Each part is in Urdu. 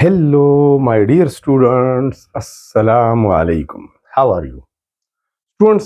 Hello, my dear students. Assalamu alaikum. How are you? Students,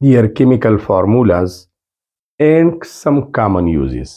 their chemical formulas and some common uses.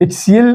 HCl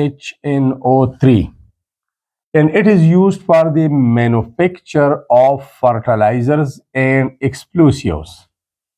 HNO3 and it is used for the manufacture of fertilizers and explosives.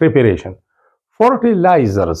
preparation. Fertilizers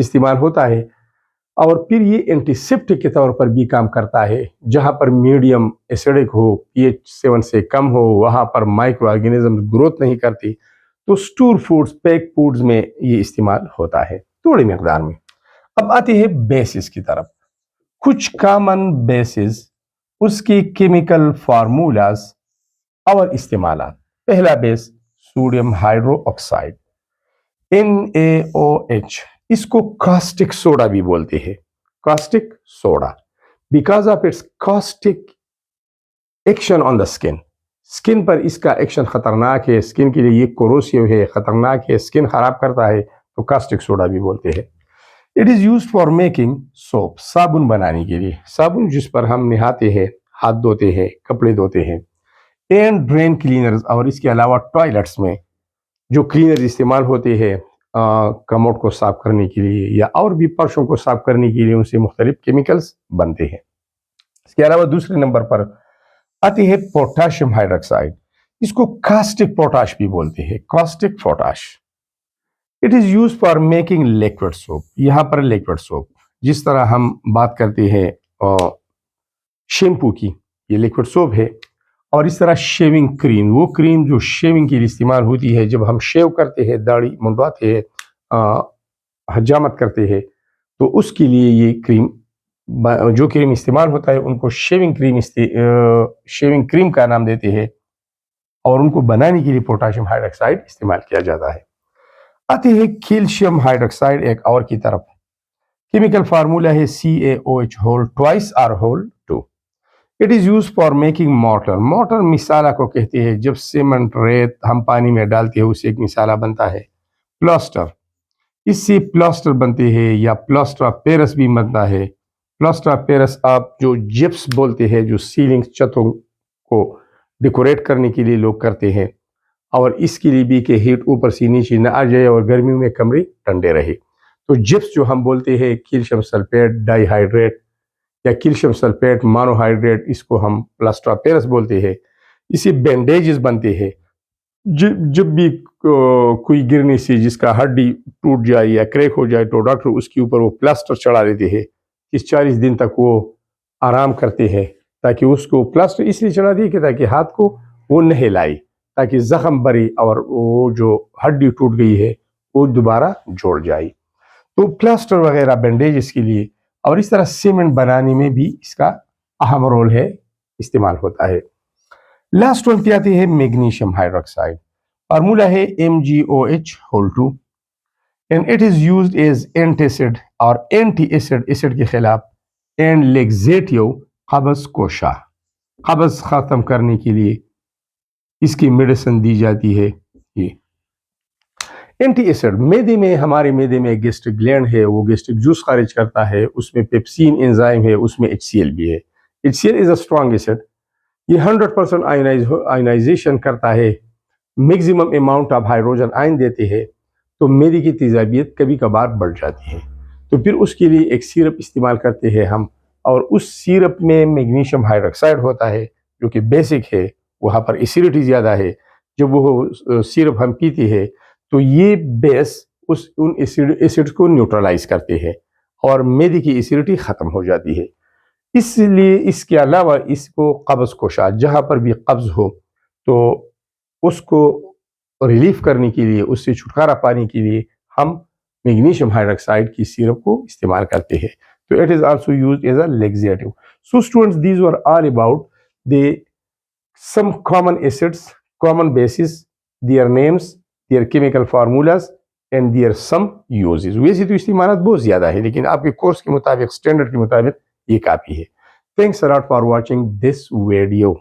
استعمال ہوتا ہے، اور پھر یہ اینٹیسیپٹک کے طور پر بھی کام کرتا ہے. جہاں پر میڈیم ایسیڈک ہو، پی ایچ 7 سے کم ہو، وہاں پر مائکرو آرگینزم گروتھ نہیں کرتی، تو اسٹور فوڈز، پیک فوڈز میں یہ استعمال ہوتا ہے تھوڑی مقدار میں. اب آتے ہیں بیسز کی طرف. کچھ کامن بیسز، اس کی کیمیکل فارمولاز اور استعمالات. پہلا بیس سوڈیم ہائیڈرو آکسائڈ NaOH. اس کو کاسٹک سوڈا بھی بولتے ہیں. Caustic soda because of its caustic action on the skin. Skin پر اس کا ایکشن خطرناک ہے، اسکن کے لیے یہ کوروسیو ہے، خطرناک ہے، اسکن خراب کرتا ہے، تو کاسٹک سوڈا بھی بولتے ہیں. It is used for making soap. صابن بنانے کے لیے، صابن جس پر ہم نہاتے ہیں، ہاتھ دھوتے ہیں، کپڑے دھوتے ہیں. اینڈ ڈرین کلینرز، اور اس کے علاوہ ٹوائلٹس میں جو کلینر استعمال ہوتے ہیں کموڈ کو صاف کرنے کے لیے یا اور بھی فرشوں کو صاف کرنے کے لیے، ان سے مختلف کیمیکلز بنتے ہیں. اس کے علاوہ دوسرے نمبر پر آتی ہے پوٹاشیم ہائیڈروکسائڈ. اس کو کاسٹک پوٹاش بھی بولتے ہیں. Caustic potash it is use for making liquid soap. یہاں پر لیکوڈ سوپ جس طرح ہم بات کرتے ہیں شیمپو کی، یہ لیکوڈ سوپ ہے. اور اس طرح شیونگ کریم، وہ کریم جو شیونگ کے لیے استعمال ہوتی ہے، جب ہم شیو کرتے ہیں، داڑھی منڈواتے ہیں، حجامت کرتے ہیں، تو اس کے لیے یہ کریم، جو کریم استعمال ہوتا ہے ان کو شیونگ کریم کا نام دیتے ہیں، اور ان کو بنانے کے لیے پوٹاشیم ہائیڈروکسائڈ استعمال کیا جاتا ہے. آتے ہیں کیلشیم ہائیڈروکسائڈ ایک اور کی طرف. کیمیکل فارمولا ہے CaOH whole twice R whole 2. It is use for making mortar. Mortar مسالہ کو کہتے ہیں. جب سیمنٹ، ریت ہم پانی میں ڈالتے ہیں، اسے ایک مسالہ بنتا ہے. پلاسٹر، اس سے پلاسٹر بنتے ہیں، یا پلاسٹر آف پیرس بھی بنتا ہے. پلاسٹر آف پیرس آپ جو جپس بولتے ہیں، جو سیلنگ چھتوں کو ڈیکوریٹ کرنے کے لیے لوگ کرتے ہیں، اور اس کے لیے بھی کہ ہیٹ اوپر سے نیچے نہ آ جائے اور گرمیوں میں کمرے ٹھنڈے رہے. تو جپس جو ہم بولتے ہیں، کیلشیم سلفیٹ ڈائی ہائیڈریٹ یا کیلشیم سلفیٹ مانو ہائیڈریٹ، اس کو ہم پلاسٹر آف پیرس بولتے ہیں. اسی بینڈیجز بنتے ہیں. جب بھی کوئی گرنے سے جس کا ہڈی ٹوٹ جائے یا کریک ہو جائے، تو ڈاکٹر اس کے اوپر وہ پلاسٹر چڑھا دیتے ہیں. 40 دن تک وہ آرام کرتے ہیں، تاکہ اس کو پلاسٹر اس لیے چڑھا دیے کہ تاکہ ہاتھ کو وہ نہیں لائے، تاکہ زخم بری اور وہ جو ہڈی ٹوٹ گئی ہے وہ دوبارہ جوڑ جائے. تو پلاسٹر وغیرہ بینڈیجز کے لیے، اور اس طرح سیمنٹ بنانے میں بھی اس کا اہم رول ہے، استعمال ہوتا ہے. لاسٹ ون پہ آتی ہے میگنیشیم ہائیڈروکسائڈ. فارمولا ہے MgOH whole 2. And it is used as antacid اور اینٹی ایسڈ، ایسڈ کے خلاف، اینڈ لیگزیٹیو، قبض کوشا، قبض ختم کرنے کے لیے اس کی میڈیسن دی جاتی ہے. یہ اینٹی ایسڈ، میدے میں، ہمارے میدے میں گیسٹرک گلینڈ ہے، وہ گیسٹرک جوس خارج کرتا ہے، اس میں پیپسین انزائم ہے، اس میں HCl بھی ہے. HCl is a strong acid. یہ 100% آئنائزیشن کرتا ہے، maximum amount of hydrogen ion دیتے ہیں، تو میدے کی تیزابیت کبھی کبھار بڑھ جاتی ہے. تو پھر اس کے لیے ایک سیرپ استعمال کرتے ہیں ہم، اور اس سیرپ میں میگنیشیم ہائیڈروکسائڈ ہوتا ہے جو کہ بیسک ہے. وہاں پر ایسیڈیٹی زیادہ ہے. جب وہ سیرپ ہم پیتے ہیں تو یہ بیس ان ایسڈ کو نیوٹرلائز کرتے ہیں، اور میدے کی ایسیڈیٹی ختم ہو جاتی ہے. اس لیے اس کے علاوہ اس کو قبض کوشا، جہاں پر بھی قبض ہو تو اس کو ریلیف کرنے کے لیے، اس سے چھٹکارا پانے کے لیے ہم میگنیشیم ہائیڈروکسائڈ کی سیرپ کو استعمال کرتے ہیں. تو it is also used as a laxative. So students, these are all about the some common acids, common bases, their names, their chemical formulas and their some uses. ویسے تو استعمالات بہت زیادہ ہے، لیکن آپ کے کورس کے مطابق، اسٹینڈرڈ کے مطابق یہ کافی ہے. Thanks a lot for watching this video.